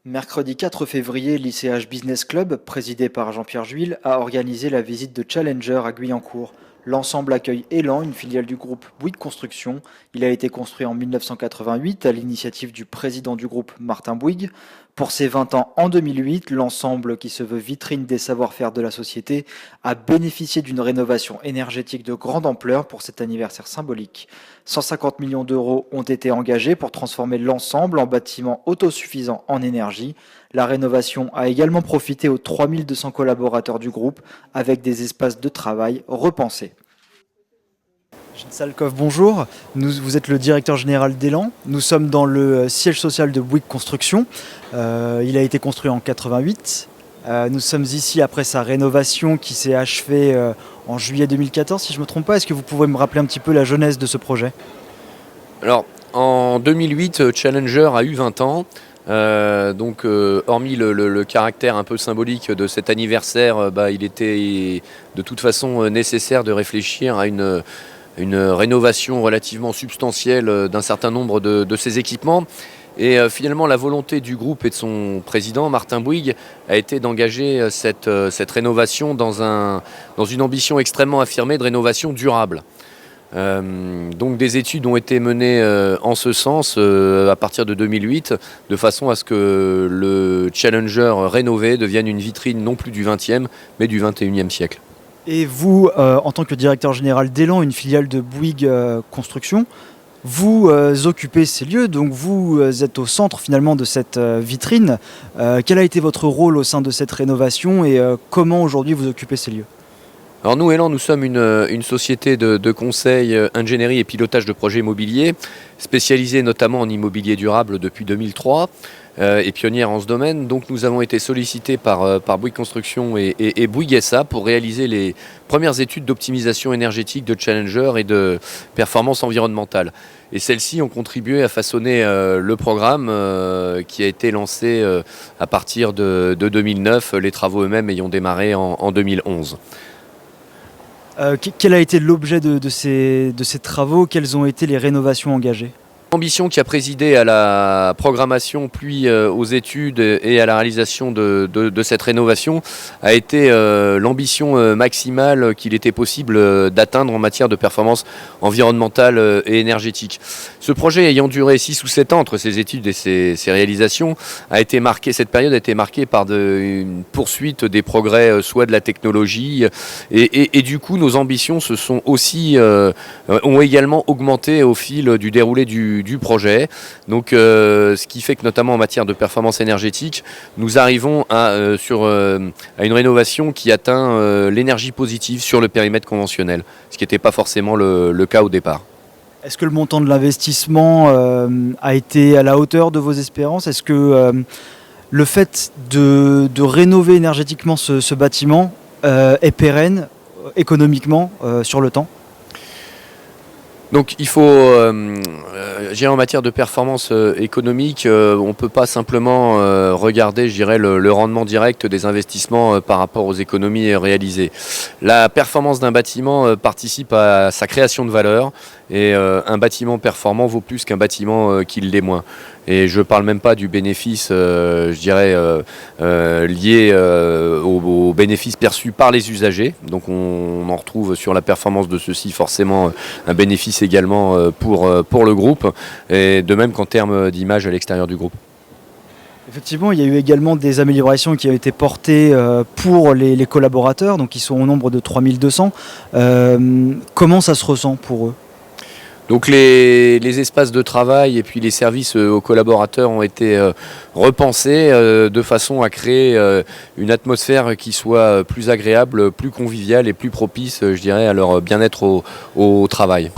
Mercredi 4 février, l'ICH Business Club, présidé par Jean-Pierre Juil, a organisé la visite de Challenger à Guyancourt. L'ensemble accueille Elan, une filiale du groupe Bouygues Construction. Il a été construit en 1988 à l'initiative du président du groupe, Martin Bouygues. Pour ses 20 ans en 2008, l'ensemble, qui se veut vitrine des savoir-faire de la société, a bénéficié d'une rénovation énergétique de grande ampleur pour cet anniversaire symbolique. 150 millions d'euros ont été engagés pour transformer l'ensemble en bâtiment autosuffisant en énergie. La rénovation a également profité aux 3200 collaborateurs du groupe avec des espaces de travail repensés. Gilles Salkov, bonjour. Vous êtes le directeur général d'Elan. Nous sommes dans le siège social de Bouygues Construction. Il a été construit en 88. Nous sommes ici après sa rénovation qui s'est achevée en juillet 2014, si je ne me trompe pas. Est-ce que vous pouvez me rappeler un petit peu la genèse de ce projet ? Alors, en 2008, Challenger a eu 20 ans. Hormis le caractère un peu symbolique de cet anniversaire, il était de toute façon nécessaire de réfléchir à une rénovation relativement substantielle d'un certain nombre de ses équipements. Et finalement, la volonté du groupe et de son président, Martin Bouygues, a été d'engager cette rénovation dans une ambition extrêmement affirmée de rénovation durable. Donc des études ont été menées en ce sens à partir de 2008, de façon à ce que le Challenger rénové devienne une vitrine non plus du XXe, mais du XXIe siècle. Et vous, en tant que directeur général d'Elan, une filiale de Bouygues Construction, vous occupez ces lieux, donc vous êtes au centre finalement de cette vitrine. Quel a été votre rôle au sein de cette rénovation et comment aujourd'hui vous occupez ces lieux ? Alors nous, Elan, nous sommes une société de conseil, ingénierie et pilotage de projets immobiliers, spécialisée notamment en immobilier durable depuis 2003 et pionnière en ce domaine. Donc nous avons été sollicités par Bouygues Construction et Bouygues SA pour réaliser les premières études d'optimisation énergétique de Challenger et de performance environnementale. Et celles-ci ont contribué à façonner le programme qui a été lancé à partir de 2009, les travaux eux-mêmes ayant démarré en 2011. Quel a été l'objet de ces travaux ? Quelles ont été les rénovations engagées ? L'ambition qui a présidé à la programmation puis aux études et à la réalisation de cette rénovation a été l'ambition maximale qu'il était possible d'atteindre en matière de performance environnementale et énergétique. Ce projet ayant duré 6 ou 7 ans entre ces études et ces réalisations, cette période a été marquée par une poursuite des progrès soit de la technologie et du coup nos ambitions ont également augmenté au fil du déroulé du projet. Donc ce qui fait que notamment en matière de performance énergétique, nous arrivons à une rénovation qui atteint l'énergie positive sur le périmètre conventionnel, ce qui n'était pas forcément le cas au départ. Est-ce que le montant de l'investissement a été à la hauteur de vos espérances ? Est-ce que le fait de rénover énergétiquement ce bâtiment est pérenne économiquement sur le temps ? Donc il faut, en matière de performance économique, on ne peut pas simplement regarder, le rendement direct des investissements par rapport aux économies réalisées. La performance d'un bâtiment participe à sa création de valeur et un bâtiment performant vaut plus qu'un bâtiment qui l'est moins. Et je ne parle même pas du bénéfice, lié aux bénéfices perçus par les usagers. Donc on en retrouve sur la performance de ceux-ci forcément un bénéfice également pour le groupe, et de même qu'en termes d'image à l'extérieur du groupe. Effectivement, il y a eu également des améliorations qui ont été portées pour les collaborateurs, donc ils sont au nombre de 3200. Comment ça se ressent pour eux ? Donc les espaces de travail et puis les services aux collaborateurs ont été repensés de façon à créer une atmosphère qui soit plus agréable, plus conviviale et plus propice, à leur bien-être au travail.